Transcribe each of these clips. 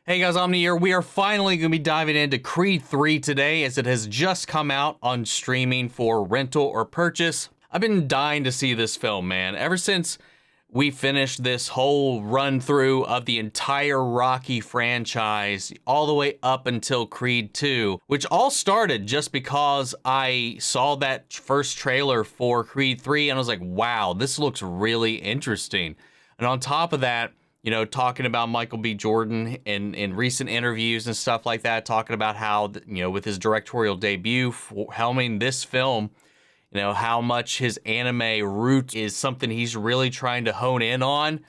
Hey guys, Omni here. We are finally going to be diving into Creed 3 today as it has just come out on streaming for rental or purchase. I've been dying to see this film, man. Ever since we finished this whole run through of the entire Rocky franchise all the way up until Creed 2, which all started just because I saw that first trailer for Creed 3 and I was like, wow, this looks really interesting. And on top of that, you know, talking about Michael B. Jordan in recent interviews and stuff like that, talking about how, you know, with his directorial debut, helming this film, you know, how much his anime root is something he's really trying to hone in on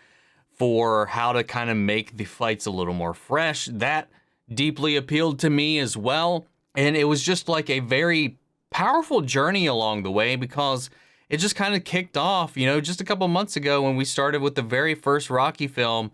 for how to kind of make the fights a little more fresh. That deeply appealed to me as well. And it was just like a very powerful journey along the way because it just kind of kicked off, you know, just a couple months ago when we started with the very first Rocky film,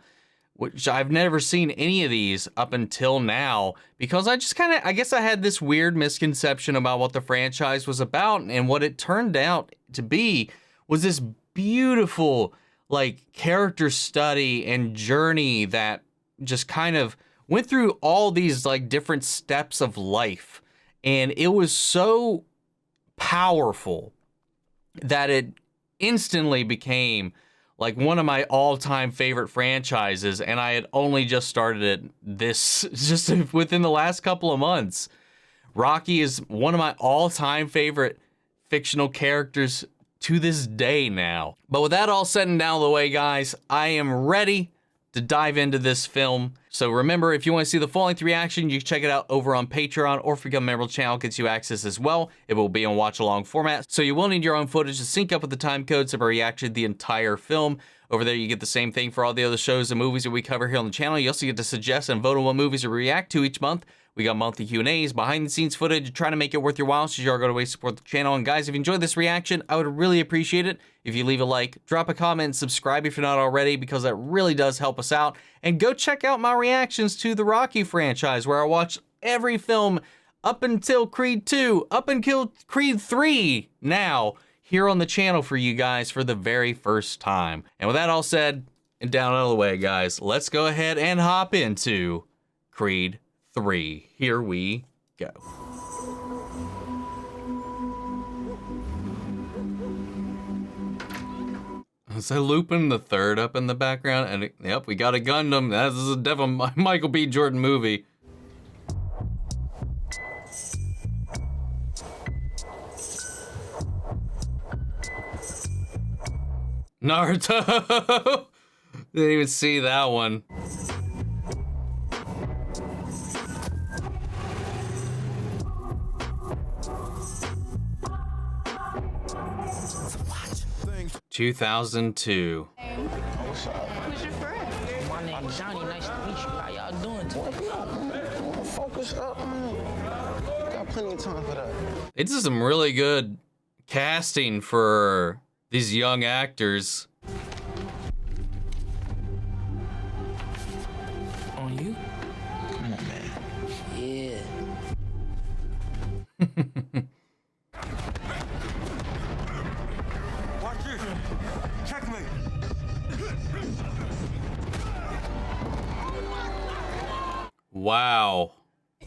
which I've never seen any of these up until now, because I just kind of, I guess I had this weird misconception about what the franchise was about, and what it turned out to be was this beautiful, like, character study and journey that just kind of went through all these, like, different steps of life, and it was so powerful that it instantly became like one of my all-time favorite franchises, and I had only just started it just within the last couple of months. Rocky is one of my all-time favorite fictional characters to this day now. But with that all said and out of the way, guys, I am ready to dive into this film. So remember, if you want to see the full-length reaction, you can check it out over on Patreon, or if you become a member of the channel, it gets you access as well. It will be on watch-along format, so you will need your own footage to sync up with the time codes of our reaction to the entire film. Over there, you get the same thing for all the other shows and movies that we cover here on the channel. You also get to suggest and vote on what movies to react to each month. We got monthly Q&As, behind-the-scenes footage, trying to make it worth your while, so you are going to way support the channel. And guys, if you enjoyed this reaction, I would really appreciate it if you leave a like, drop a comment, and subscribe if you're not already, because that really does help us out. And go check out my reactions to the Rocky franchise, where I watch every film up until Creed 2, up until Creed 3 now, here on the channel for you guys for the very first time. And with that all said and down out of the way, guys, let's go ahead and hop into Creed 3. Here we go. Is that Lupin the Third up in the background? And yep, we got a Gundam. This is a definitely Michael B. Jordan movie. Naruto! Didn't even see that one. Thanks. 2002. What's up? Who's your friend? My name's Johnny. Nice to meet you. How y'all doing today? Focus up, man. Got plenty of time for that. They did some really good casting for these young actors. On you? Come on, man. Yeah. Watch this. Checkmate. Wow.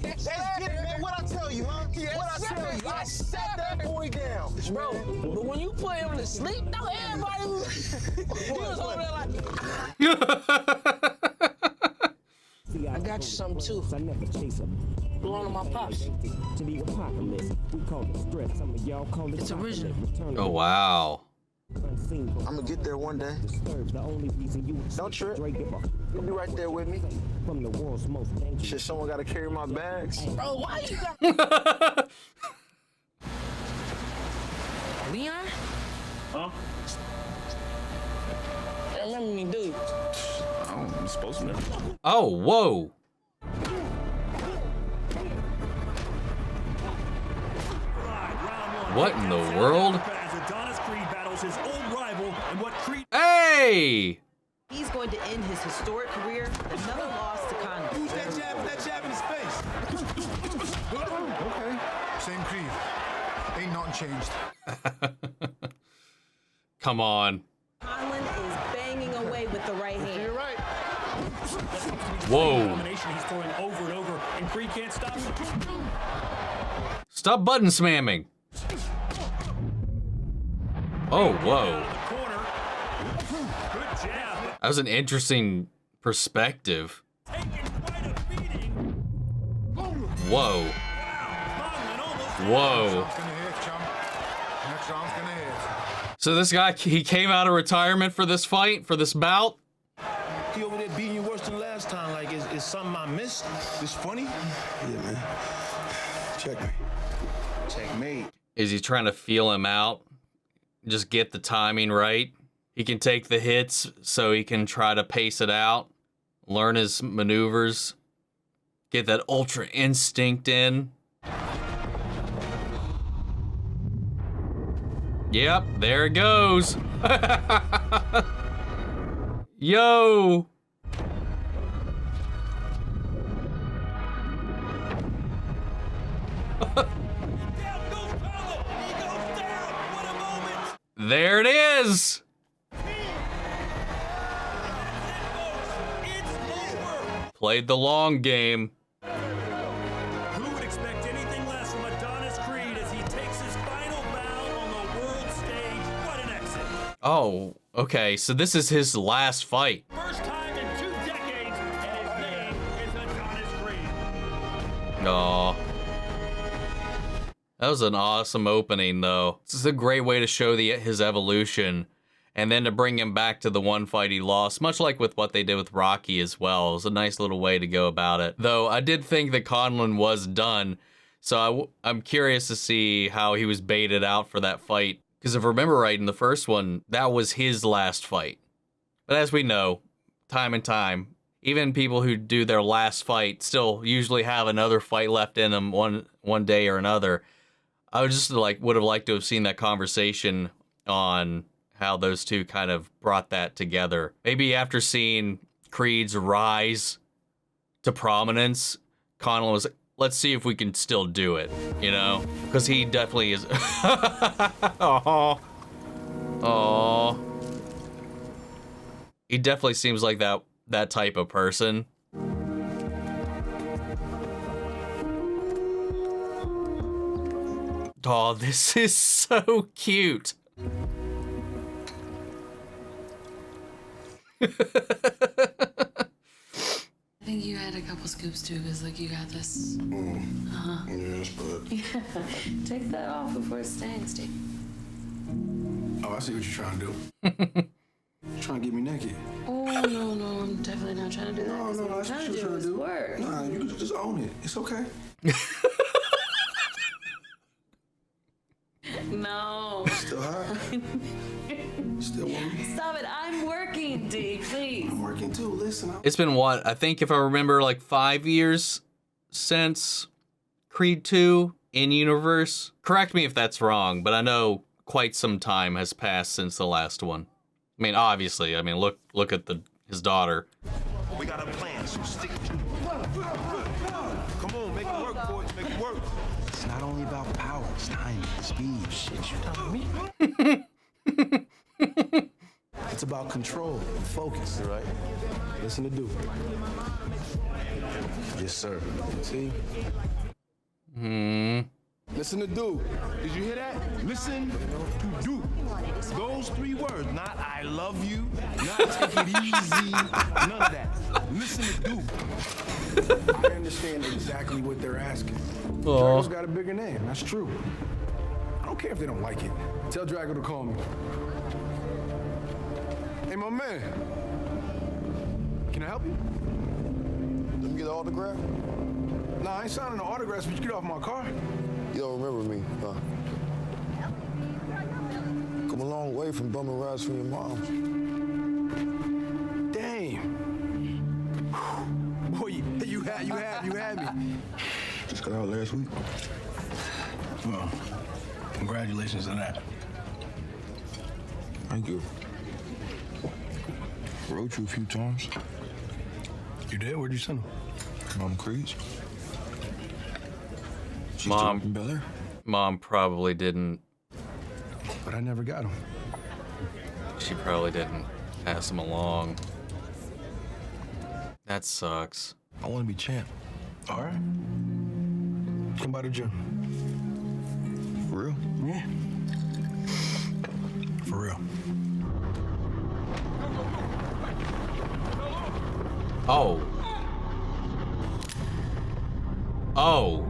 Let's get it, man. What I tell you, huh? What I tell you? I sat that boy down. Bro, but when you put him to sleep, though, everybody was, he was over there like, I got you something too. I never chase them. Blowing on my pops. To the apocalypse, we call it stress. Some of y'all call it It's original. Oh, wow. Unseen. I'm gonna get there one day. Disturbed. The only reason you Don't trip. Drake give up You'll be right there with me. from the world's most dangerous. Shit, someone gotta carry my bags. Bro, why you got... Leon? Huh? Remember me, dude. I'm supposed to know. Oh, whoa. What in the world? As Adonis Creed battles his old rival and what Creed... Hey! He's going to end his historic career with another loss to Conlan. Who's that jab in his face? Okay, same Creed. Ain't nothing changed. Come on. Conlan is banging away with the right hand. You're right. Whoa. Combination he's throwing over and over, and Creed can't stop him. Stop button spamming. Oh, whoa. Corner. Good jab. That was an interesting perspective. Taking quite a beating. Whoa. Conlan almost Whoa. Next round's gonna hit, chum. Next round's gonna hit. So this guy, he came out of retirement for this fight, for this bout? He over there beating you worse than last time. Like, is something I missed? It's funny? Yeah, man. Checkmate. Checkmate. Is he trying to feel him out? Just get the timing right? He can take the hits so he can try to pace it out, learn his maneuvers, get that ultra instinct in. Yep, there it goes. Yo. There it is. Played the long game. Who would expect anything less from Adonis Creed as he takes his final bow on the world stage? What an exit. Oh, okay, so this is his last fight. First time in 2 decades, and his name is Adonis Creed. Aw. That was an awesome opening, though. This is a great way to show his evolution, and then to bring him back to the one fight he lost, much like with what they did with Rocky as well. It was a nice little way to go about it. Though I did think that Conlan was done, so I'm curious to see how he was baited out for that fight. Because if I remember right, in the first one, that was his last fight. But as we know, time and time, even people who do their last fight still usually have another fight left in them one day or another. I would just would have liked to have seen that conversation on how those two kind of brought that together. Maybe after seeing Creed's rise to prominence, Conlan was like, let's see if we can still do it, you know? Because he definitely is. Aww. Aww. He definitely seems like that type of person. Oh, this is so cute. I think you had a couple scoops too, because you got this. Yes, but. Take that off before it stinks, dude. Oh, I see what you're trying to do. You're trying to get me naked. Oh, no, I'm definitely not trying to do that. No, What I'm that's what trying you're to do trying to is do. work. Nah, you can just own it. It's okay. No. Still hot? Still warm? Stop it. I'm working, D, please. I'm working too. Listen, It's been what? I think if I remember, 5 years since Creed 2 in universe. Correct me if that's wrong, but I know quite some time has passed since the last one. I mean, obviously. I mean, look at his daughter. we got a plan, so stick to it. Come on, make it work, boys. Make it work. It's not only about power, it's timing, speed. Shit, you telling me? It's about control and focus, right? Listen to do. Yes, sir. See? Listen to do. Did you hear that? Listen to do. Those 3 words, not I love you, not take it easy, none of that. Listen to do. I understand exactly what they're asking. Drago's got a bigger name, that's true. I don't care if they don't like it. Tell Drago to call me. Hey, my man. Can I help you? Let me get an autograph. Nah, I ain't signing no autographs, but you get off my car. You don't remember me, huh? Come a long way from bumming rides from your mom. Damn. Boy, you had me. Just got out last week. Well, congratulations on that. Thank you. Wrote you a few times. You did? Where'd you send them? Mom Creed's. She's Mom. still in Bel Air. Mom probably didn't. But I never got them. She probably didn't pass him along. That sucks. I want to be champ. All right. Come by the gym. For real? Yeah. For real. Oh. Oh.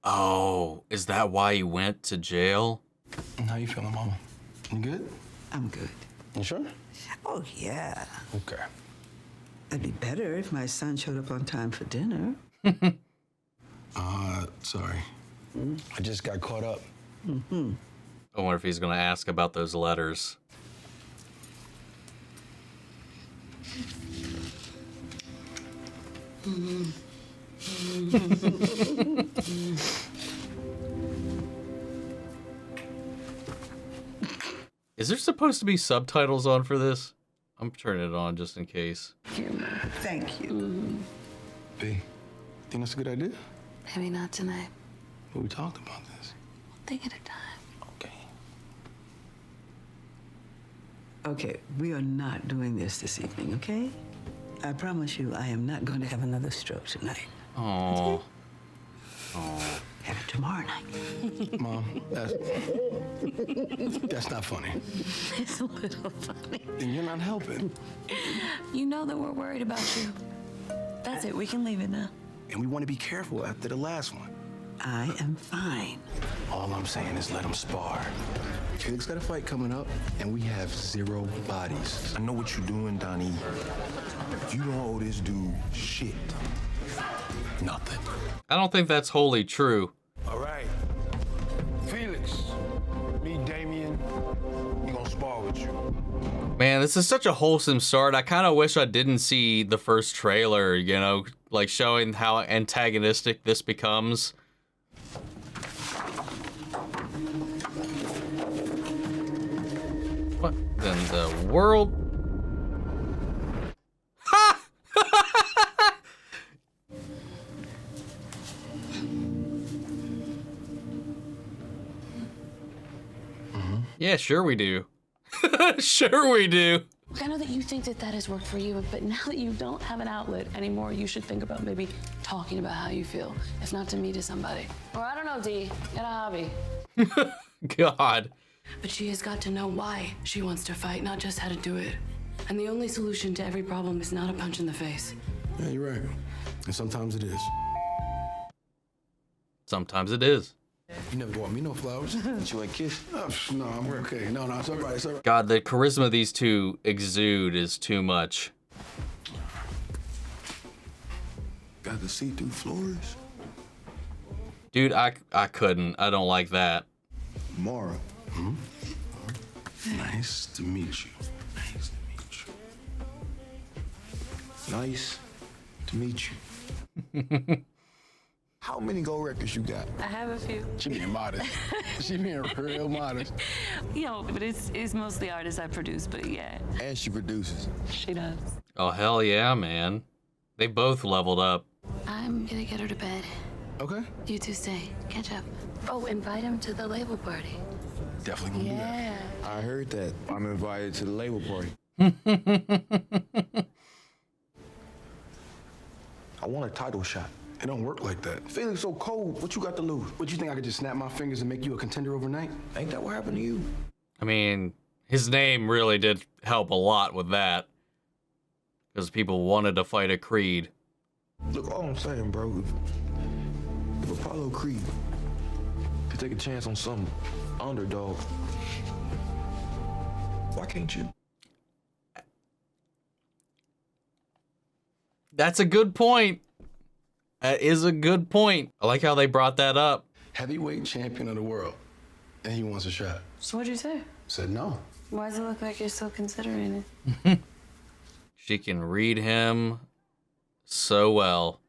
Oh. Is that why he went to jail? How you feeling, Mama? You good? I'm good. You sure? Oh, yeah. Okay. It'd be better if my son showed up on time for dinner. Sorry. I just got caught up. I wonder if he's gonna ask about those letters. Is there supposed to be subtitles on for this? I'm turning it on just in case. Thank you. B, think that's a good idea? Maybe not tonight. Well, we talked about this. One thing at a time. Okay. Okay, we are not doing this evening, okay? I promise you I am not going to have another stroke tonight. Oh. Have it tomorrow night. Mom, that's not funny. It's a little funny. Then you're not helping. You know that we're worried about you. That's it. We can leave it now. And we want to be careful after the last one. I am fine. All I'm saying is let them spar. Felix got a fight coming up, and we have 0 bodies. I know what you're doing, Donnie. You don't owe this dude shit. Nothing. I don't think that's wholly true. All right. Felix, me, Damian, we gonna spar with you. Man, this is such a wholesome start. I kind of wish I didn't see the first trailer, you know, like showing how antagonistic this becomes. What in the world? Ha! Yeah, sure we do. Sure we do. Look, I know that you think that that has worked for you, but now that you don't have an outlet anymore, you should think about maybe talking about how you feel. If not to me, to somebody. Or I don't know, D, get a hobby. God. But she has got to know why she wants to fight, not just how to do it. And the only solution to every problem is not a punch in the face. Yeah, you're right. And sometimes it is. Sometimes it is. You never bought me no flowers. Did you like kiss? Oh, no, I'm okay. No, it's all right. It's all right. God, the charisma these two exude is too much. Got the see-through floors. Dude, I couldn't. I don't like that. Amara. Nice to meet you. Nice to meet you. Nice to meet you. How many gold records you got? I have a few. She being modest. She being real modest. You know, but it's mostly artists I produce, but yeah. And she produces. She does. Oh, hell yeah, man. They both leveled up. I'm gonna get her to bed. Okay. You two stay. Catch up. Oh, invite him to the label party. Definitely gonna do that. Yeah. I heard that. I'm invited to the label party. I want a title shot. It don't work like that. Felix so cold. What you got to lose? What, you think I could just snap my fingers and make you a contender overnight? Ain't that what happened to you? I mean, his name really did help a lot with that. Because people wanted to fight a Creed. Look, all I'm saying, bro, if Apollo Creed could take a chance on some underdog, why can't you? That's a good point. That is a good point. I like how they brought that up. Heavyweight champion of the world. And he wants a shot. So what'd you say? Said no. Why does it look like you're still considering it? She can read him so well.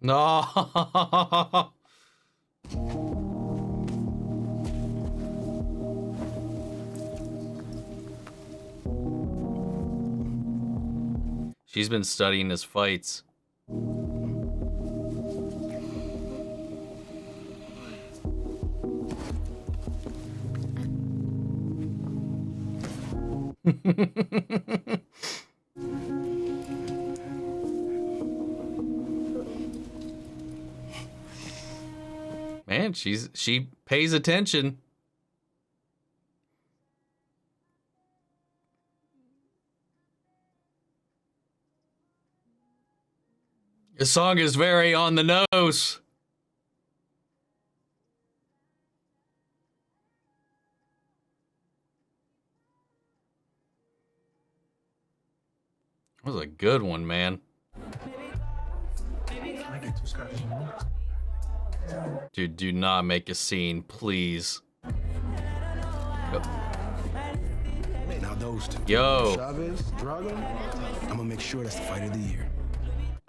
No. She's been studying his fights. Man, she pays attention. This song is very on the nose. That was a good one, man. Dude, do not make a scene, please. Now those two. Yo. Chavez, Drago. I'm gonna make sure that's the fight of the year.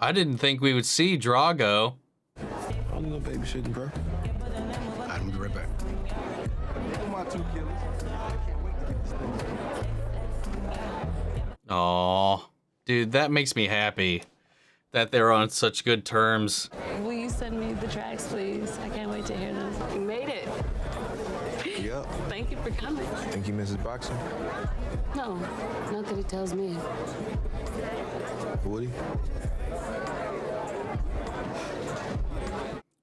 I didn't think we would see Drago. I'm gonna babysitting, bro. I'm gonna be right back. My two killers. Aw, dude, that makes me happy that they're on such good terms. Will you send me the tracks, please? I can't wait to hear them. You made it. Yep. Thank you for coming. Think he misses boxing? No, not that he tells me. Would he?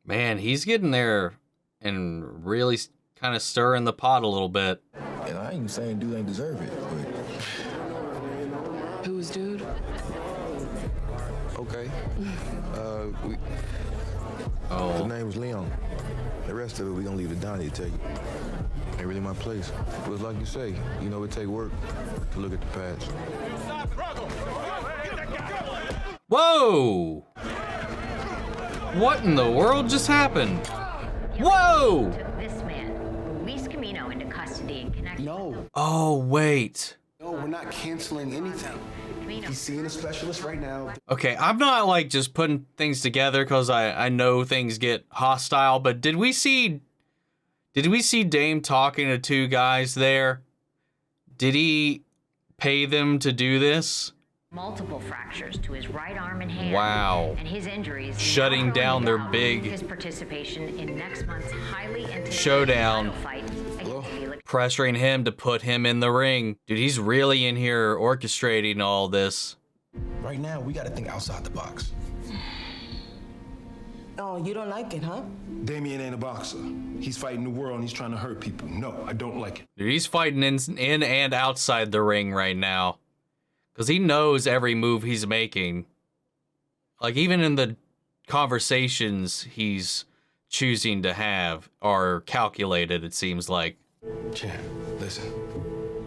Man, he's getting there and really kind of stirring the pot a little bit. And I ain't saying dude ain't deserve it, but... Who's dude? Okay. Oh. His name's Leon. The rest of it, we gonna leave to Donnie to tell you. Ain't really my place. But it's like you say, you know, it take work to look at the past. Whoa! What in the world just happened? Whoa! This man, Luis Camino, into custody in connection. No. Oh, wait. No, we're not canceling anything. He's seeing a specialist right now. Okay, I'm not like just putting things together because I know things get hostile, but did we see Dame talking to two guys there? Did he pay them to do this? Multiple fractures to his right arm and hand. Wow. And his injuries shutting down their big his participation in next month's highly anticipated showdown, fight against Felix. pressuring him to put him in the ring. Dude, he's really in here orchestrating all this. Right now, we gotta think outside the box. Oh, you don't like it, huh? Damian ain't a boxer. He's fighting the world and he's trying to hurt people. No, I don't like it. Dude, he's fighting in and outside the ring right now. Because he knows every move he's making. Like, even in the conversations he's choosing to have are calculated, it seems like. Champ, listen.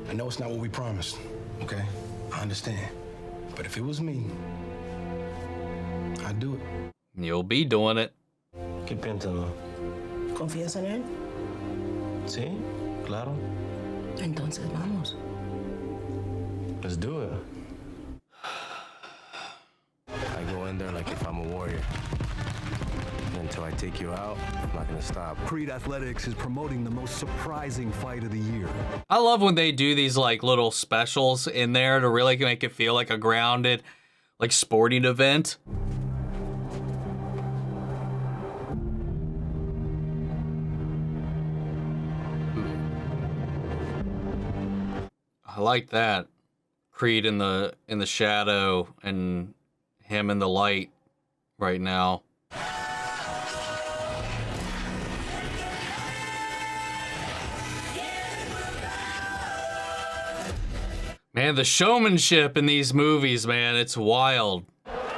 I know it's not what we promised, okay? I understand. But if it was me, I'd do it. You'll be doing it. ¿Qué piensas? ¿Confías en él? Sí, claro. Entonces vamos. Let's do it. I go in there like if I'm a warrior. Until I take you out, I'm not gonna stop. Creed Athletics is promoting the most surprising fight of the year. I love when they do these like little specials in there to really make it feel like a grounded, like sporting event. I like that. Creed in the shadow and him in the light right now. Man, the showmanship in these movies, man, it's wild.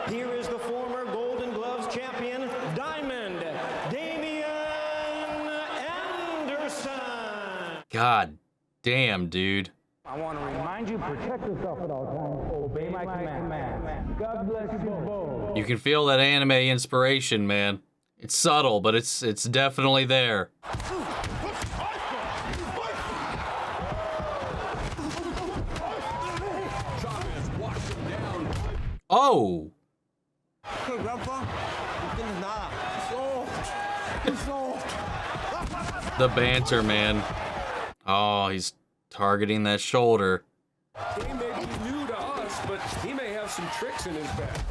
Here is the former Golden Gloves champion, Diamond, Damian Anderson. God damn, dude. I want to remind you, protect yourself at all times. Obey my command. God bless you both. You can feel that anime inspiration, man. It's subtle, but it's definitely there. Oh! Hey, Grandpa. The banter, man. Oh, he's targeting that shoulder. He may be new to us, but he may have some tricks in his bag.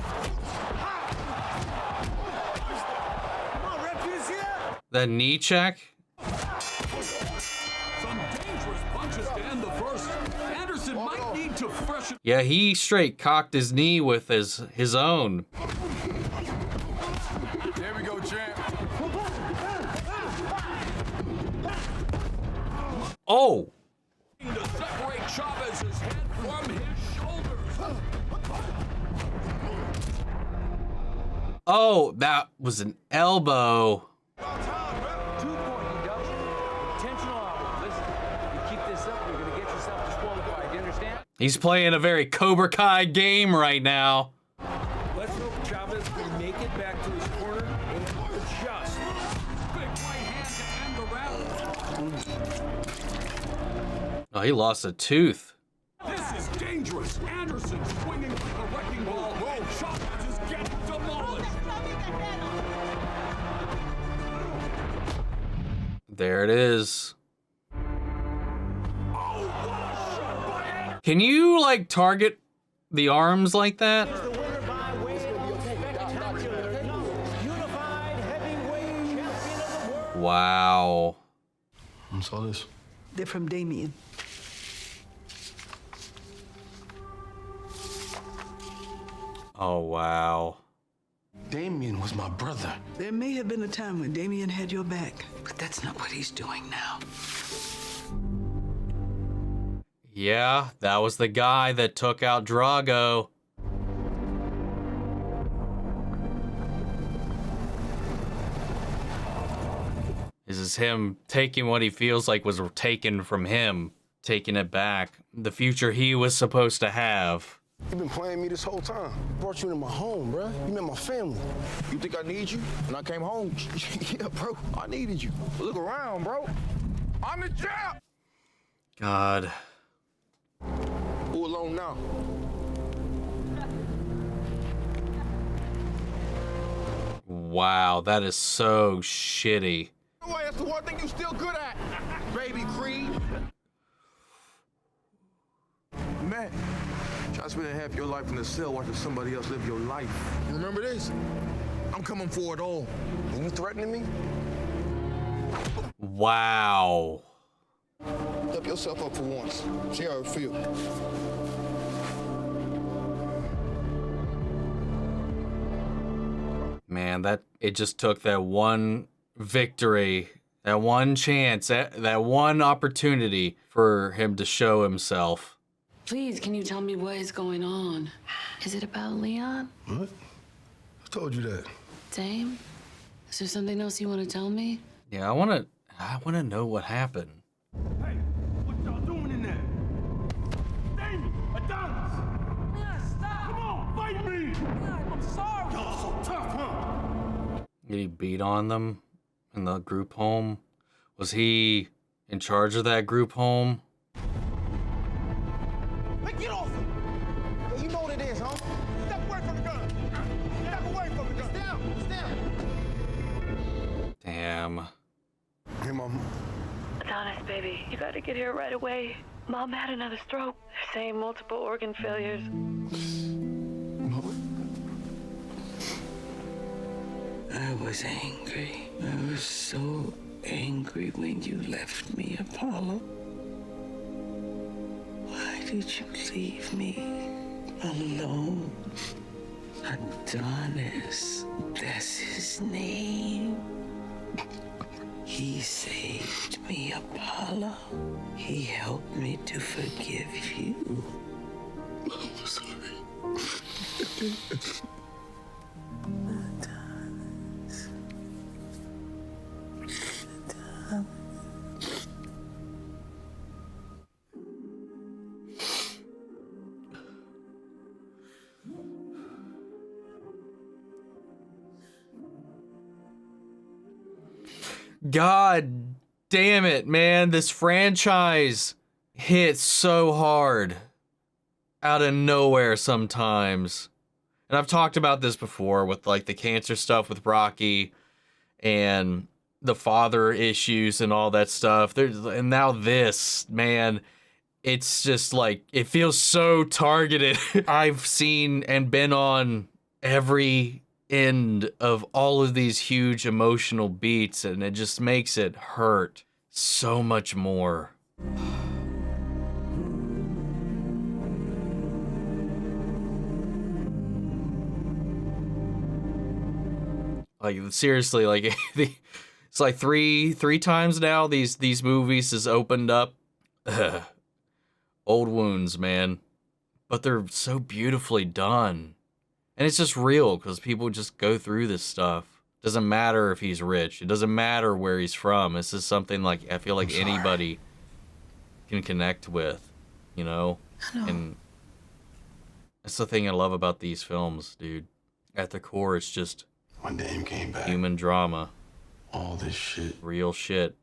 That knee check? Some dangerous punches just to end the first. Anderson might need to freshen. Yeah, he straight cocked his knee with his own. There we go, champ. Oh! To separate Chavez's head from his shoulders. Oh, that was an elbow. He's playing a very Cobra Kai game right now. Let's hope Chavez can make it back to his corner and adjust. Big right hand to end the round. Oh, he lost a tooth. This is dangerous. Anderson swinging like a wrecking ball. Chavez is getting demolished. There it is. Can you, like, target the arms like that? Wow. What's all this? They're from Damian. Oh, wow. Damian was my brother. There may have been a time when Damian had your back, but that's not what he's doing now. Yeah, that was the guy that took out Drago. This is him taking what he feels like was taken from him, taking it back. The future he was supposed to have. You've been playing me this whole time. Brought you into my home, bruh. You met my family. You think I need you? When I came home, yeah, bro, I needed you. Look around, bro. I'm the champ. God. Who alone now? Wow, that is so shitty. Why, that's the one thing you still good at, baby Creed. Man, try spending half your life in the cell watching somebody else live your life. You remember this? I'm coming for it all. And you threatening me? Wow. Help yourself up for once. See how it feels. Man, it just took that one victory, that one chance, that one opportunity for him to show himself. Please, can you tell me what is going on? Is it about Leon? What? I told you that. Dame? Is there something else you want to tell me? Yeah, I want to know what happened. Hey, what y'all doing in there? Damian, Adonis! Yeah, stop! Come on, fight me! God, I'm sorry. Y'all so tough, huh? Did he beat on them in the group home? Was he in charge of that group home? Hey, get off him! Hey, you know what it is, huh? Step away from the gun! Step away from the gun! It's down! It's down! Damn. Hey, Mom. Adonis, baby, you gotta get here right away. Mom had another stroke. They're saying multiple organ failures. I was angry. I was so angry when you left me, Apollo. Why did you leave me alone? Adonis, that's his name. He saved me, Apollo. He helped me to forgive you. I'm sorry. Adonis. Adonis. God damn it, man. This franchise hits so hard out of nowhere sometimes. And I've talked about this before with like the cancer stuff with Rocky and the father issues and all that stuff. And now this, man, it's just like, it feels so targeted. I've seen and been on every end of all of these huge emotional beats, and it just makes it hurt so much more. Like seriously, like it's like three times now these movies has opened up old wounds, man. But they're so beautifully done. And it's just real because people just go through this stuff. Doesn't matter if he's rich. It doesn't matter where he's from. This is something like I feel like anybody can connect with, you know? And that's the thing I love about these films, dude. At the core, it's just When Dame came back, human drama. all this shit Real shit.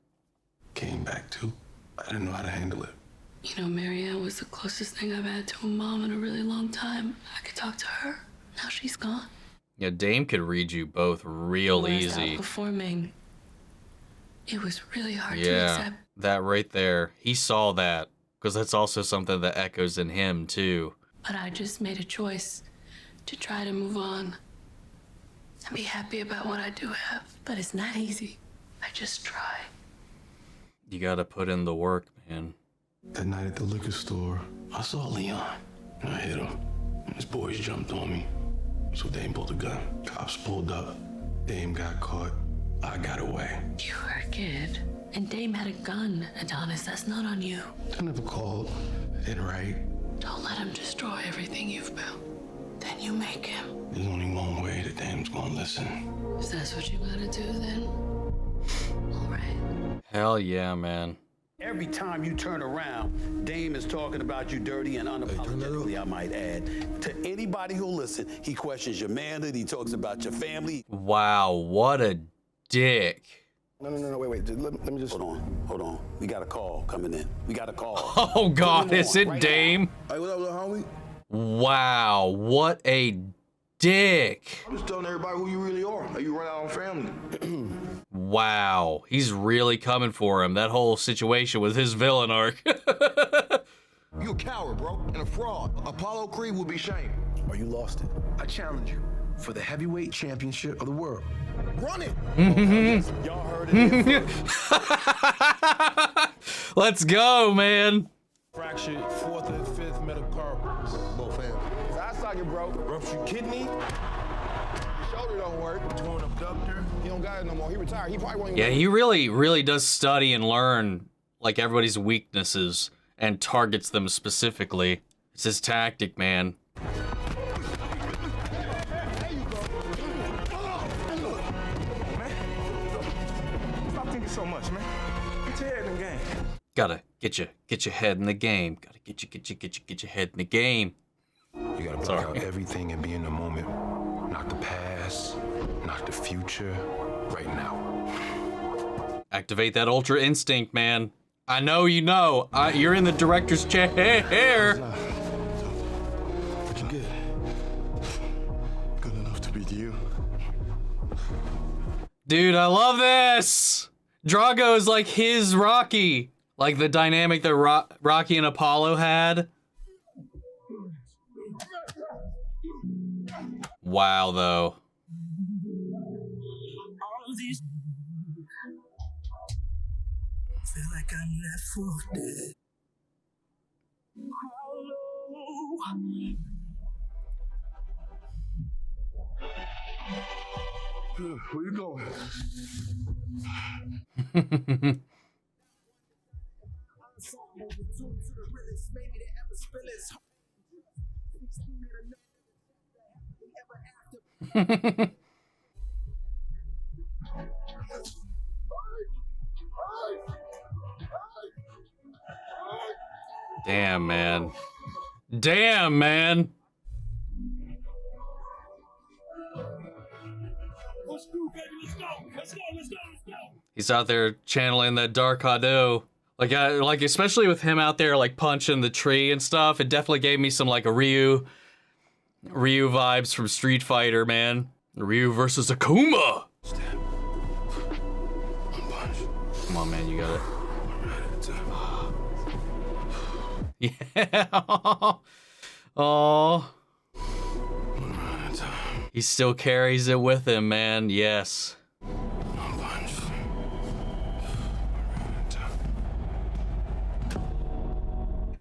came back too. I didn't know how to handle it. You know, Marianne was the closest thing I've had to a mom in a really long time. I could talk to her. Now she's gone. Yeah, Dame could read you both real When I easy. stopped performing, it was really hard to Yeah, accept. that right there. He saw that because that's also something that echoes in him too. But I just made a choice to try to move on and be happy about what I do have. But it's not easy. I just try. You gotta put in the work, man. That night at the liquor store, I saw Leon. I hit him. His boys jumped on me. So Dame pulled a gun. Cops pulled up. Dame got caught. I got away. You were a kid, and Dame had a gun, Adonis. That's not on you. I never called. I didn't write. Don't let him destroy everything you've built. Then you make him. There's only one way that Dame's gonna listen. If that's what you gotta do, then all right. Hell yeah, man. Every time you turn around, Dame is talking about you dirty and unapologetically, I might add. To anybody who'll listen, he questions your manhood, he talks about your family. Wow, what a dick. No, wait. Let me just... Hold on. We got a call coming in. We got a call. Oh God, is it right Dame? Hey, what up, little homie? Wow, what a dick. I'm just telling everybody who you really are. How you run out on family. Wow, he's really coming for him. That whole situation with his villain arc. You a coward, bro, and a fraud. Apollo Creed will be shamed. Or you lost it. I challenge you for the heavyweight championship of the world. Run it! Y'all heard it. Let's go, man. Fractured 4th and 5th metacarpals. Both hands. Eye socket broke. Ruptured kidney. Your shoulder don't work. Torn abductor. He don't got it no more. He retired. He probably won't even... Yeah, he really does study and learn like everybody's weaknesses and targets them specifically. It's his tactic, man. Stop thinking so much, man. Get your head in the game. Gotta get your head in the game. Gotta get your head in the game. You gotta block out everything and be in the moment. Not the past, not the future, right now. Activate that ultra instinct, man. I know you know. You're in the director's chair. But you good. Good enough to beat you. Dude, I love this. Drago is like his Rocky. Like the dynamic that Rocky and Apollo had. Wow, though. Feel like I'm left for dead. Where you going? Damn, man. Damn, man. He's out there channeling that dark Hado. Like especially with him out there like punching the tree and stuff, it definitely gave me some like a Ryu vibes from Street Fighter, man. Ryu versus Akuma. Come on, man, you got it. Yeah. Oh. He still carries it with him, man. Yes.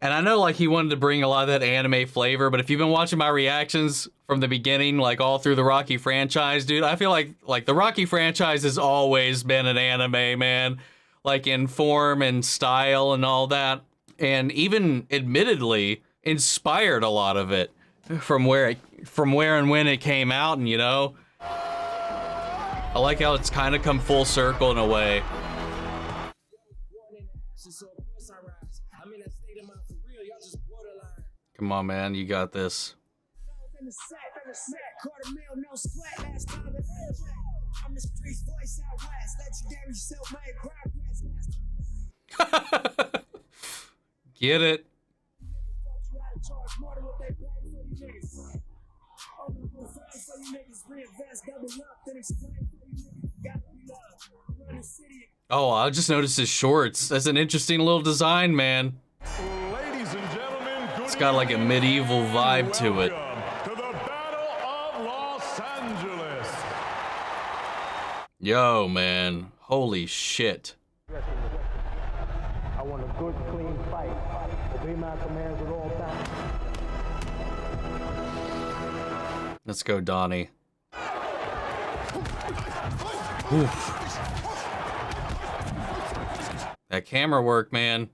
And I know, like, he wanted to bring a lot of that anime flavor, but if you've been watching my reactions from the beginning, like, all through the Rocky franchise, dude, I feel like the Rocky franchise has always been an anime, man. Like, in form and style and all that. And even, admittedly, inspired a lot of it from where and when it came out, and, you know. I like how it's kind of come full circle in a way. Come on, man, you got this. Get it. Oh, I just noticed his shorts. That's an interesting little design, man. Ladies and gentlemen, It's got like a medieval vibe to it. to the Battle of Los Angeles. Yo, man. Holy shit. I want a good, clean fight. Obey my commands at all times. Let's go, Donnie. Oof. That camera work, man.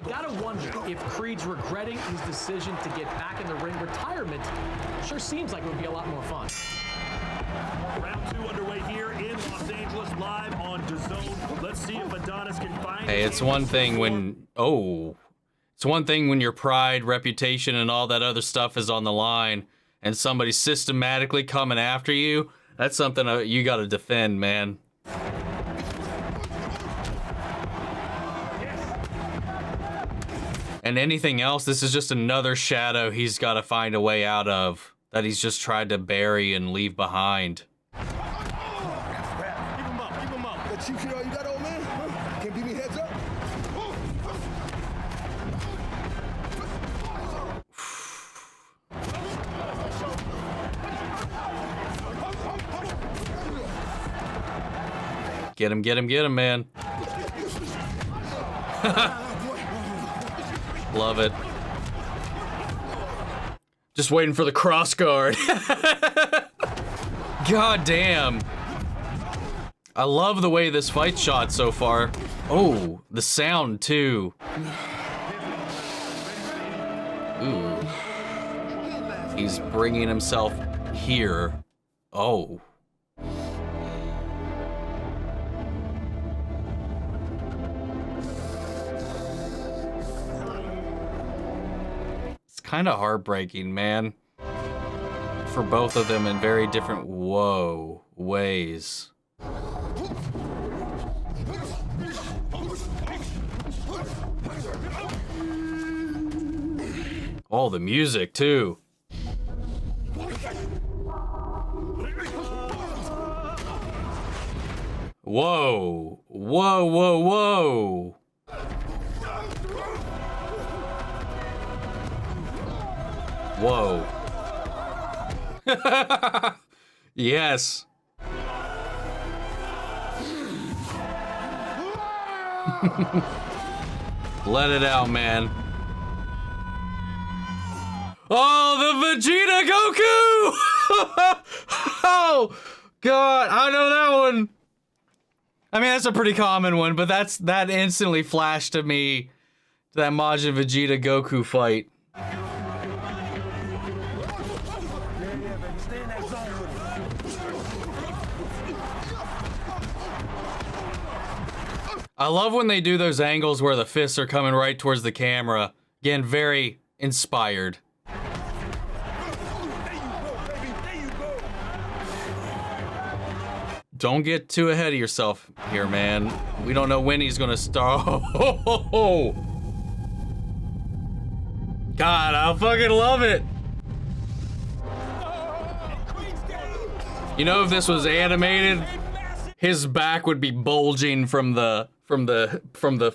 Gotta wonder if Creed's regretting his decision to get back in the ring. Retirement sure seems like it would be a lot more fun. Round 2 underway here in Los Angeles, live on DAZN. Let's see if Adonis can find. Hey, it's one thing when it's one thing when your pride, reputation, and all that other stuff is on the line, and somebody's systematically coming after you. That's something you got to defend, man. And anything else, this is just another shadow he's got to find a way out of, that he's just tried to bury and leave behind. Keep him up. That cheap shit all you got, old man? Huh? Can't beat me heads up? Get him, man. Love it. Just waiting for the cross guard. God damn. I love the way this fight's shot so far. Oh, the sound too. Ooh. He's bringing himself here. Oh. Kind of heartbreaking, man, for both of them in very different ways. Oh, the music too. Whoa, whoa, whoa, whoa. Whoa. Yes. Let it out, man. Oh, the Vegeta Goku! Oh, God, I know that one. I mean, that's a pretty common one, but that instantly flashed to me to that Majin Vegeta Goku fight. I love when they do those angles where the fists are coming right towards the camera. Again, very inspired. Don't get too ahead of yourself here, man. We don't know when he's gonna start. Oh, God, I fucking love it. You know, if this was animated, his back would be bulging from the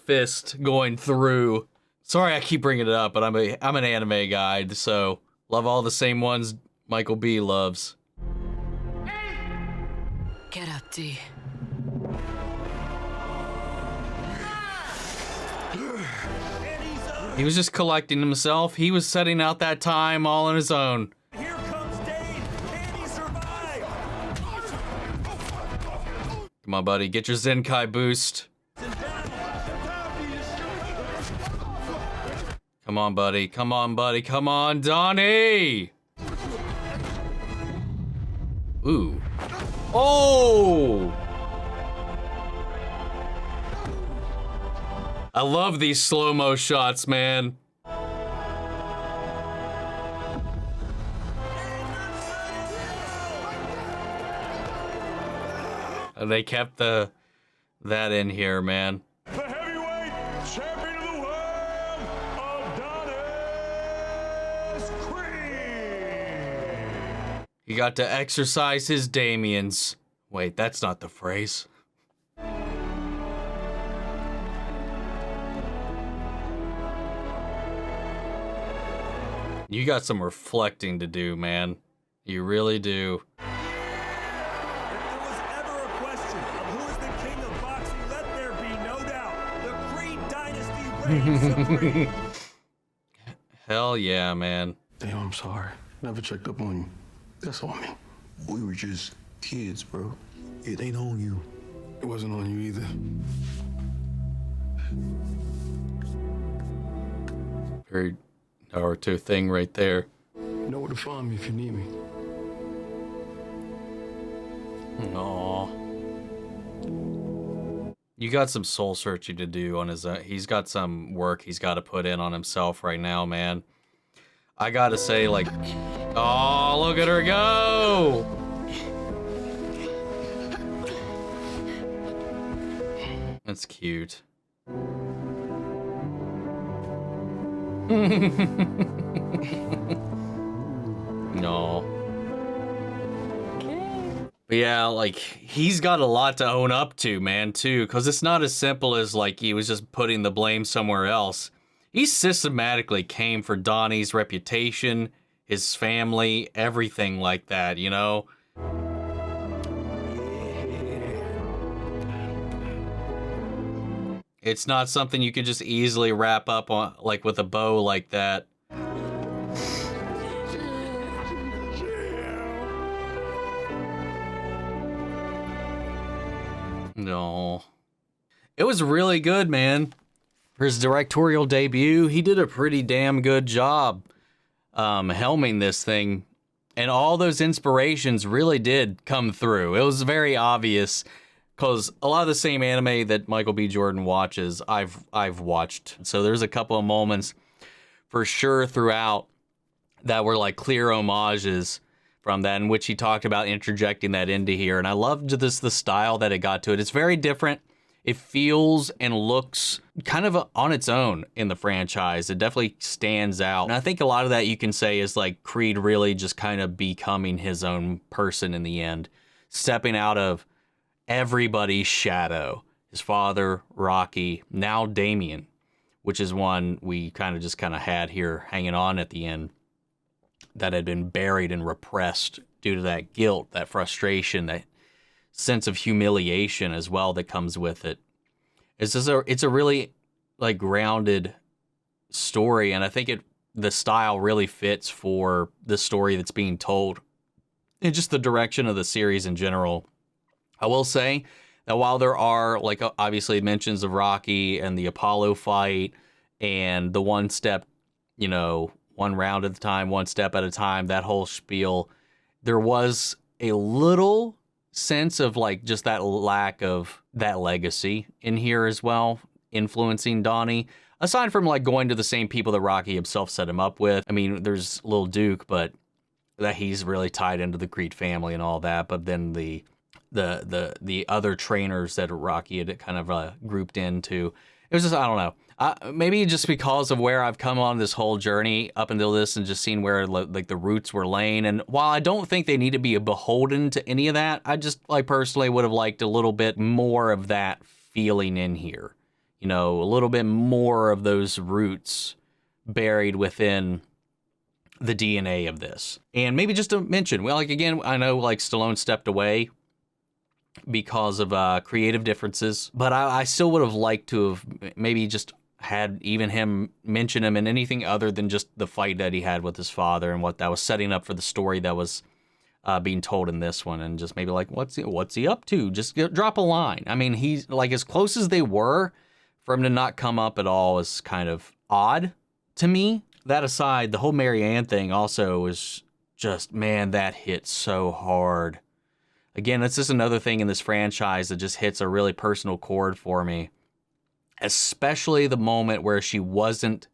fist going through. Sorry, I keep bringing it up, but I'm an anime guy, so love all the same ones Michael B loves. Get up, D. He was just collecting himself. He was setting out that time all on his own. Here comes Dave. Can he survive? Come on, buddy. Get your Zenkai boost. Come on, buddy. Come on, buddy. Come on, Donnie. Ooh. Oh! I love these slow-mo shots, man. And they kept that in here, man. The heavyweight champion of the world, Adonis Creed. He got to exercise his Damians. Wait, that's not the phrase. You got some reflecting to do, man. You really do. If there was ever a question of who is the king of boxing, let there be no doubt. The Creed dynasty reigns supreme. Hell yeah, man. Damn, I'm sorry. Never checked up on you. That's on me. We were just kids, bro. It ain't on you. It wasn't on you either. Very Naruto thing right there. You know where to find me if you need me. Aw. You got some soul searching to do on his own. He's got some work he's got to put in on himself right now, man. I gotta say, like, oh, look at her go! That's cute. No. But yeah, like, he's got a lot to own up to, man, too, because it's not as simple as, like, he was just putting the blame somewhere else. He systematically came for Donnie's reputation, his family, everything like that, you know? It's not something you can just easily wrap up on, like, with a bow like that. No. It was really good, man. For his directorial debut, he did a pretty damn good job helming this thing. And all those inspirations really did come through. It was very obvious, because a lot of the same anime that Michael B. Jordan watches, I've watched. So there's a couple of moments for sure throughout that were like clear homages from that, in which he talked about interjecting that into here. And I loved the style that it got to it. It's very different. It feels and looks kind of on its own in the franchise. It definitely stands out. And I think a lot of that you can say is like Creed really just kind of becoming his own person in the end. Stepping out of everybody's shadow. His father, Rocky, now Damian, which is one we kind of had here hanging on at the end, that had been buried and repressed due to that guilt, that frustration, that sense of humiliation as well that comes with it. It's a really like grounded story, and I think the style really fits for the story that's being told and just the direction of the series in general. I will say that while there are, like, obviously mentions of Rocky and the Apollo fight and the one step, you know, one round at a time, one step at a time, that whole spiel, there was a little sense of, like, just that lack of that legacy in here as well, influencing Donnie. Aside from, like, going to the same people that Rocky himself set him up with. I mean, there's Lil Duke, but that he's really tied into the Creed family and all that. But then the other trainers that Rocky had kind of grouped into. was just, I don't know. Maybe just because of where I've come on this whole journey up until this and just seen where like the roots were laying. And while I don't think they need to be beholden to any of that, I just like personally would have liked a little bit more of that feeling in here. You know, a little bit more of those roots buried within the DNA of this. And maybe just to mention, well, like again, I know like Stallone stepped away because of creative differences, but I still would have liked to have maybe just had even him mention him in anything other than just the fight that he had with his father and what that was setting up for the story that was being told in this one, and just maybe like what's he up to? Just drop a line. I mean, he's like as close as they were, for him to not come up at all is kind of odd to me. That aside, the whole Marianne thing also was just, man, that hit so hard. Again, it's just another thing in this franchise that just hits a really personal chord for me. Especially the moment where she wasn't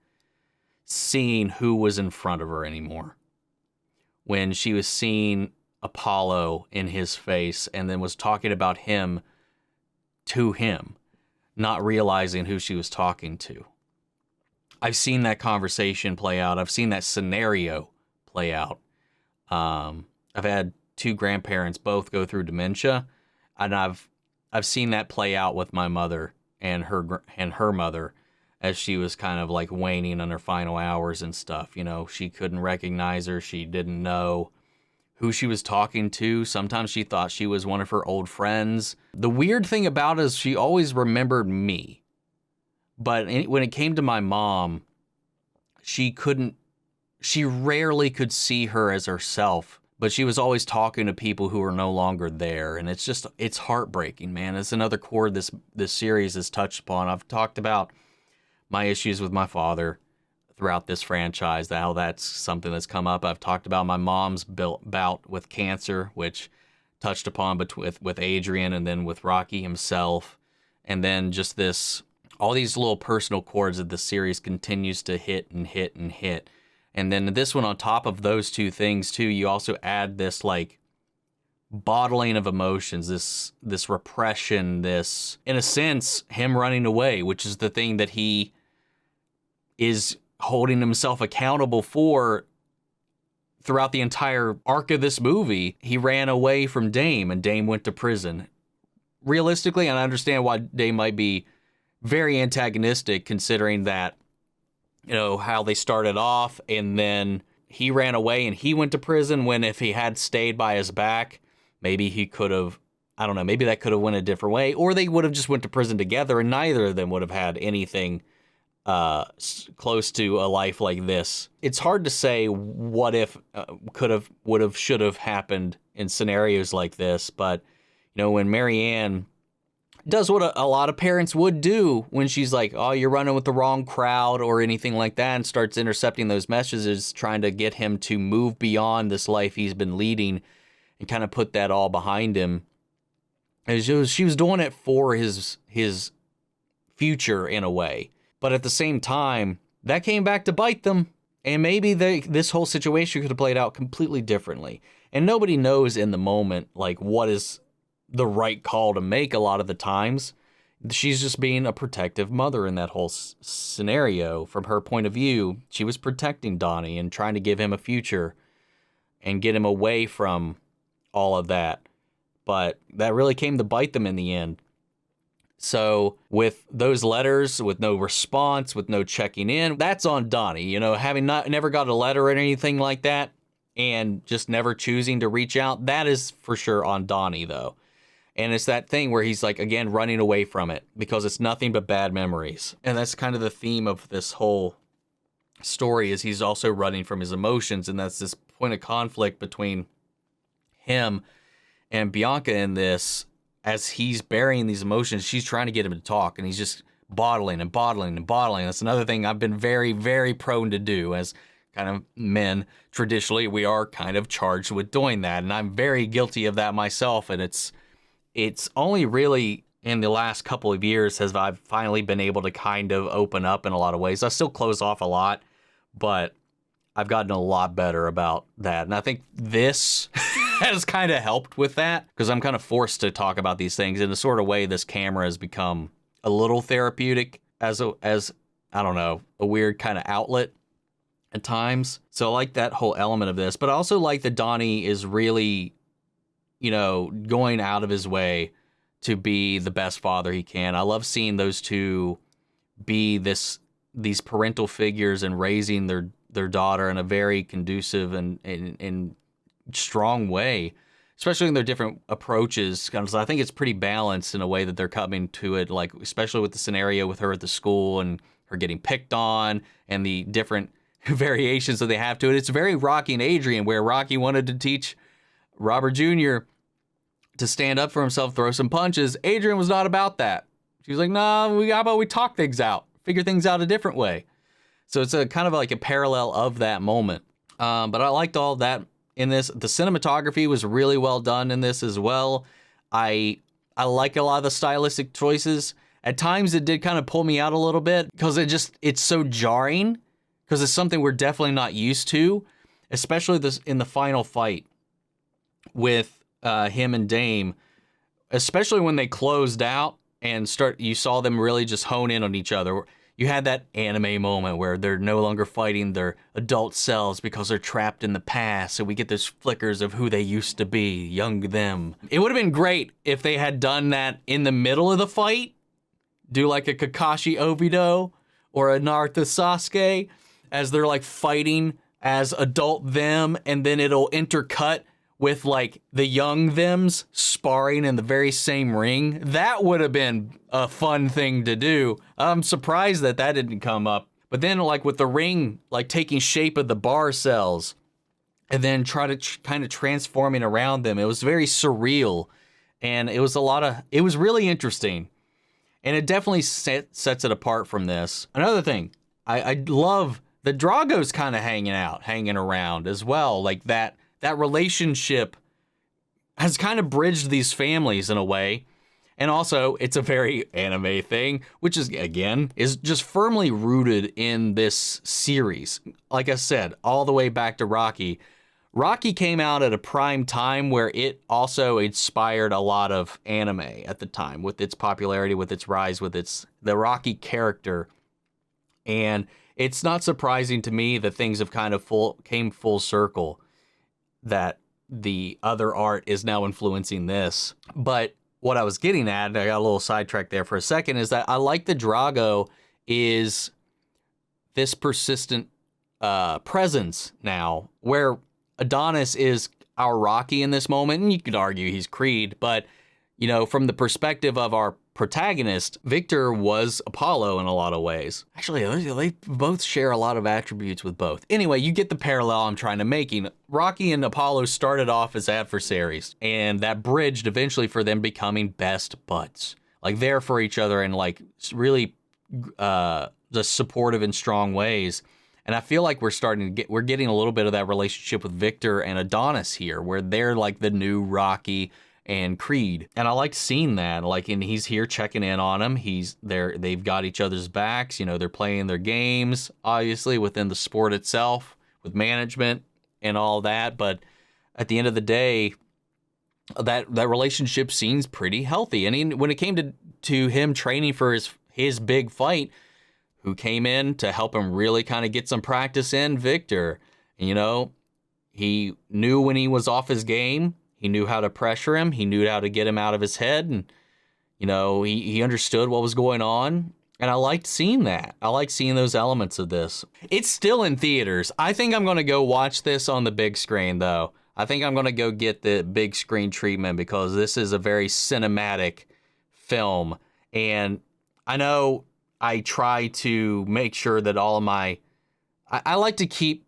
seeing who was in front of her anymore. When she was seeing Apollo in his face and then was talking about him to him, not realizing who she was talking to. I've seen that conversation play out. I've seen that scenario play out. I've had 2 grandparents both go through dementia, and I've seen that play out with my mother and her mother as she was kind of like waning on her final hours and stuff. You know, she couldn't recognize her. She didn't know who she was talking to. Sometimes she thought she was one of her old friends. The weird thing about it is she always remembered me. But when it came to my mom, she rarely could see her as herself, but she was always talking to people who were no longer there. And it's heartbreaking, man. It's another chord this series has touched upon. I've talked about my issues with my father throughout this franchise, how that's something that's come up. I've talked about my mom's bout with cancer, which touched upon with Adrian and then with Rocky himself. And then just all these little personal chords that the series continues to hit and hit and hit. And then this one, on top of those 2 things too, you also add this like bottling of emotions, this repression, this, in a sense, him running away, which is the thing that he is holding himself accountable for throughout the entire arc of this movie. He ran away from Dame, and Dame went to prison. Realistically, and I understand why Dame might be very antagonistic, considering that, you know, how they started off, and then he ran away and he went to prison, when if he had stayed by his back, maybe he could have, I don't know, maybe that could have went a different way, or they would have just went to prison together and neither of them would have had anything close to a life like this. It's hard to say what if could have, would have, should have happened in scenarios like this, but you know, when Marianne does what a lot of parents would do when she's like, oh, you're running with the wrong crowd or anything like that, and starts intercepting those messages, trying to get him to move beyond this life he's been leading and kind of put that all behind him. And she was doing it for his future in a way. But at the same time, that came back to bite them. And maybe this whole situation could have played out completely differently. And nobody knows in the moment, like, what is the right call to make a lot of the times. She's just being a protective mother in that whole scenario. From her point of view, she was protecting Donnie and trying to give him a future and get him away from all of that. But that really came to bite them in the end. So with those letters, with no response, with no checking in, that's on Donnie. You know, having never got a letter or anything like that and just never choosing to reach out, that is for sure on Donnie, though. And it's that thing where he's like, again, running away from it because it's nothing but bad memories. And that's kind of the theme of this whole story, is he's also running from his emotions. And that's this point of conflict between him and Bianca in this. As he's burying these emotions, she's trying to get him to talk, and he's just bottling and bottling and bottling. That's another thing I've been very, very prone to do. As kind of men, traditionally, we are kind of charged with doing that. And I'm very guilty of that myself. And it's only really in the last couple of years has I've finally been able to kind of open up in a lot of ways. I still close off a lot, but I've gotten a lot better about that. And I think this has kind of helped with that, because I'm kind of forced to talk about these things in a sort of way. This camera has become a little therapeutic. as I don't know, a weird kind of outlet at times. So I like that whole element of this, but I also like that Donnie is really, going out of his way to be the best father he can. I love seeing those two be these parental figures and raising their daughter in a very conducive and strong way, especially in their different approaches. Because I think it's pretty balanced in a way that they're coming to it, like especially with the scenario with her at the school and her getting picked on and the different variations that they have to it. It's very Rocky and Adrian, where Rocky wanted to teach Robert Jr. to stand up for himself, throw some punches. Adrian was not about that. She was like, "No, how about we talk things out, figure things out a different way." So it's a kind of like a parallel of that moment. But I liked all that in this. The cinematography was really well done in this as well. I like a lot of the stylistic choices. At times it did kind of pull me out a little bit because it's so jarring, because it's something we're definitely not used to, especially this in the final fight with him and Dame, especially when they closed out and you saw them really just hone in on each other. You had that anime moment where they're no longer fighting their adult selves because they're trapped in the past. So we get those flickers of who they used to be, young them. It would have been great if they had done that in the middle of the fight. Do like a Kakashi Obito or a Naruto Sasuke as they're like fighting as adult them, and then it'll intercut with like the young thems sparring in the very same ring. That would have been a fun thing to do. I'm surprised that didn't come up. But then like with the ring, like taking shape of the bar cells and then try to kind of transforming around them. It was very surreal, and it was really interesting. And it definitely sets it apart from this. Another thing, I love the Drago's kind of hanging around as well. Like that relationship has kind of bridged these families in a way. And also, it's a very anime thing, which is just firmly rooted in this series. Like I said, all the way back to Rocky. Rocky came out at a prime time where it also inspired a lot of anime at the time, with its popularity, with its rise, with the Rocky character. And it's not surprising to me that things have kind of came full circle, that the other art is now influencing this. But what I was getting at, I got a little sidetracked there for a second, is that I like the Drago is this persistent presence now, where Adonis is our Rocky in this moment, and you could argue he's Creed, but, from the perspective of our protagonist, Viktor was Apollo in a lot of ways. Actually, they both share a lot of attributes with both. Anyway, you get the parallel I'm trying to make. Rocky and Apollo started off as adversaries, and that bridged eventually for them becoming best buds. Like, there for each other in, like, really just supportive and strong ways. And I feel like we're getting a little bit of that relationship with Viktor and Adonis here, where they're like the new Rocky and Creed. And I like seeing that. And he's here checking in on him. They've got each other's backs. They're playing their games, obviously, within the sport itself, with management and all that. But at the end of the day, that relationship seems pretty healthy. And when it came to him training for his big fight, who came in to help him really kind of get some practice in? Viktor. He knew when he was off his game. He knew how to pressure him. He knew how to get him out of his head. And, he understood what was going on. And I liked seeing that. I like seeing those elements of this. It's still in theaters. I think I'm going to go watch this on the big screen, though. I think I'm going to go get the big screen treatment, because this is a very cinematic film. And I know I try to make sure that all of I like to keep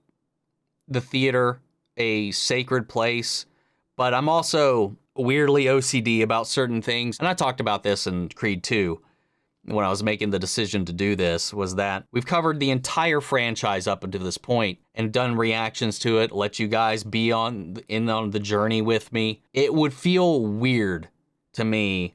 the theater a sacred place, but I'm also weirdly OCD about certain things. And I talked about this in Creed 2 when I was making the decision to do this, was that we've covered the entire franchise up until this point and done reactions to it, let you guys be in on the journey with me. It would feel weird to me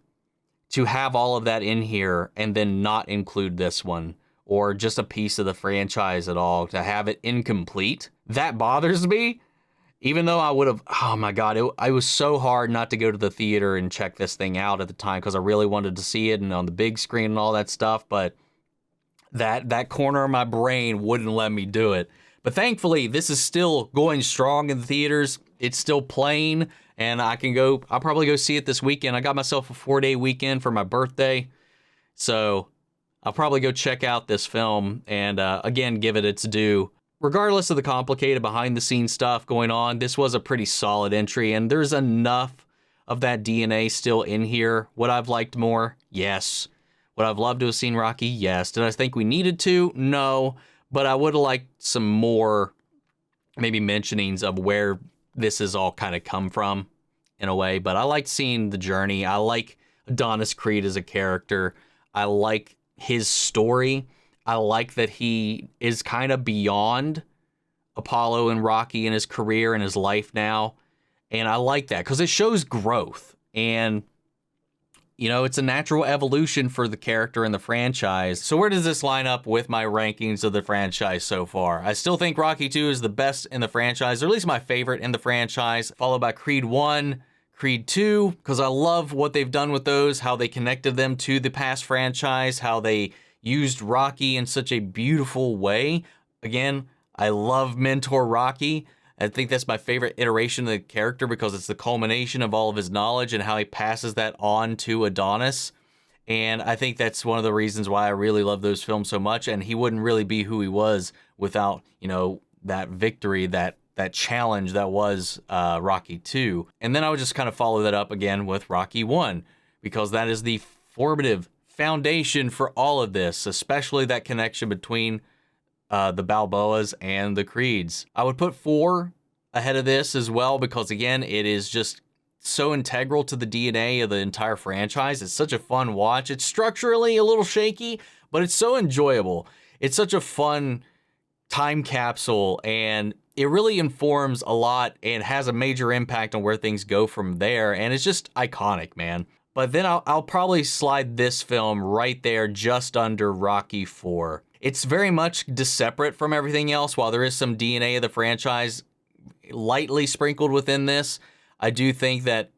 to have all of that in here and then not include this one, or just a piece of the franchise at all, to have it incomplete. That bothers me, even though I would have, oh my God, I was so hard not to go to the theater and check this thing out at the time, because I really wanted to see it and on the big screen and all that stuff. But that corner of my brain wouldn't let me do it. But thankfully, this is still going strong in the theaters. It's still playing, and I'll probably go see it this weekend. I got myself a 4-day weekend for my birthday. So I'll probably go check out this film and, again, give it its due. Regardless of the complicated behind-the-scenes stuff going on, this was a pretty solid entry, and there's enough of that DNA still in here. Would I've liked more? Yes. Would I've loved to have seen Rocky? Yes. Did I think we needed to? No. But I would have liked some more, maybe mentionings of where this has all kind of come from, in a way. But I liked seeing the journey. I like Adonis Creed as a character. I like his story. I like that he is kind of beyond Apollo and Rocky in his career and his life now. And I like that because it shows growth. And, you know, it's a natural evolution for the character in the franchise. So where does this line up with my rankings of the franchise so far? I still think Rocky 2 is the best in the franchise, or at least my favorite in the franchise, followed by Creed 1, Creed 2, because I love what they've done with those, how they connected them to the past franchise, how they used Rocky in such a beautiful way. Again, I love Mentor Rocky. I think that's my favorite iteration of the character because it's the culmination of all of his knowledge and how he passes that on to Adonis. And I think that's one of the reasons why I really love those films so much. And he wouldn't really be who he was without, you know, that victory, that challenge that was Rocky 2. And then I would just kind of follow that up again with Rocky 1 because that is the formative foundation for all of this, especially that connection between the Balboas and the Creeds. I would put 4 ahead of this as well because, again, it is just so integral to the DNA of the entire franchise. It's such a fun watch. It's structurally a little shaky, but it's so enjoyable. It's such a fun time capsule, and it really informs a lot and has a major impact on where things go from there, and it's just iconic, man. But then I'll probably slide this film right there just under Rocky 4. It's very much separate from everything else. While there is some DNA of the franchise lightly sprinkled within this, I do think that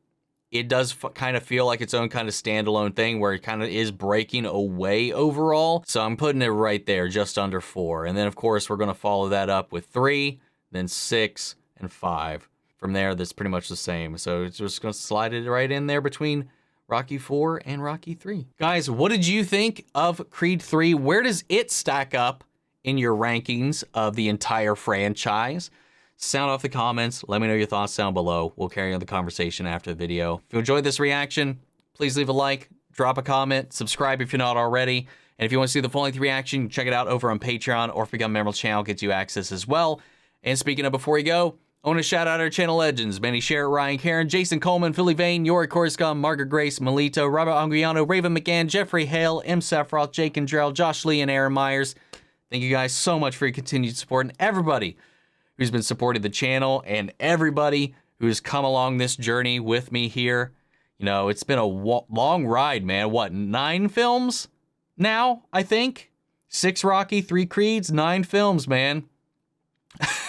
it does kind of feel like its own kind of standalone thing where it kind of is breaking away overall. So I'm putting it right there, just under 4. And then, of course, we're going to follow that up with 3, then 6, and 5. From there, that's pretty much the same. So it's just going to slide it right in there between Rocky 4 and Rocky 3. Guys, what did you think of Creed 3? Where does it stack up in your rankings of the entire franchise? Sound off the comments. Let me know your thoughts down below. We'll carry on the conversation after the video. If you enjoyed this reaction, please leave a like, drop a comment, subscribe if you're not already. And if you want to see the full-length reaction, check it out over on Patreon, or if you become a member of the channel, gets you access as well. And speaking of before you go, I want to shout out our channel legends: Benny Sherritt, Ryan Karen, Jason Coleman, Philly Vane, Yori Korscom, Margaret Grace, Melito, Robert Anguiano, Raven McGann, Jeffrey Hale, M. Sephiroth, Jake and Drell, Josh Lee, and Aaron Myers. Thank you guys so much for your continued support, and everybody who's been supporting the channel and everybody who's come along this journey with me here. You know, it's been a long ride, man. What, 9 films now, I think? 6 Rocky, 3 Creeds, 9 films, man.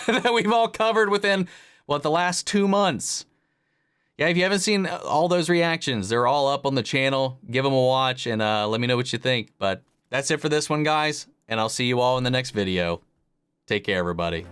That we've all covered within, what, the last 2 months. Yeah, if you haven't seen all those reactions, they're all up on the channel. Give them a watch and let me know what you think. But that's it for this one, guys. And I'll see you all in the next video. Take care, everybody.